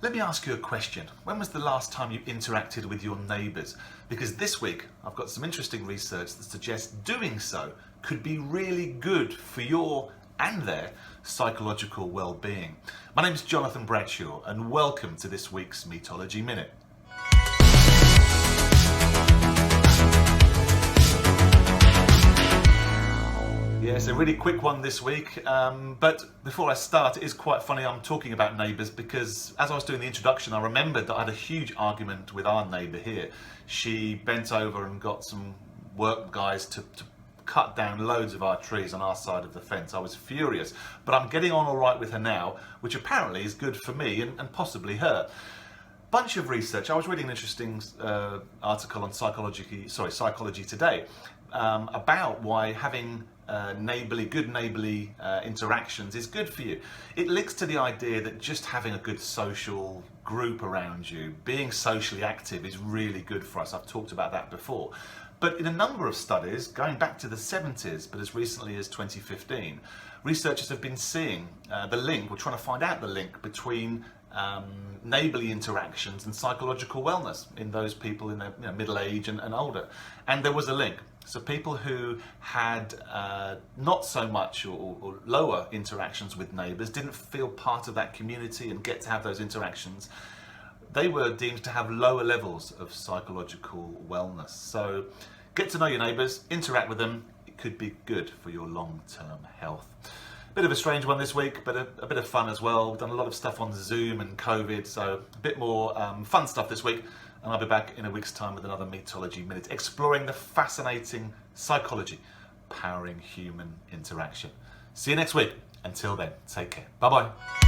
Let me ask you a question. When was the last time you interacted with your neighbours? Because this week I've got some interesting research that suggests doing so could be really good for your and their psychological well-being. My name is Jonathan Bradshaw and welcome to this week's Metology Minute. Yes, a really quick one this week, but before I start, it is quite funny I'm talking about neighbours because as I was doing the introduction I remembered that I had a huge argument with our neighbour here. She bent over and got some work guys to cut down loads of our trees on our side of the fence. I was furious, but I'm getting on all right with her now, which apparently is good for me and possibly her. Bunch of research. I was reading an interesting article on Psychology Today about why having good neighbourly interactions is good for you. It links to the idea that just having a good social group around you, being socially active is really good for us. I've talked about that before. But in a number of studies, going back to the 70s, but as recently as 2015, researchers have been seeing the link, or trying to find out the link between neighbourly interactions and psychological wellness in those people in their middle age and older. And there was a link. So people who had not so much or lower interactions with neighbours, didn't feel part of that community and get to have those interactions, they were deemed to have lower levels of psychological wellness. So get to know your neighbours, interact with them. It could be good for your long-term health. Bit of a strange one this week, but a bit of fun as well. We've done a lot of stuff on Zoom and COVID, so a bit more fun stuff this week. And I'll be back in a week's time with another Metology Minute, exploring the fascinating psychology powering human interaction. See you next week. Until then, take care. Bye-bye.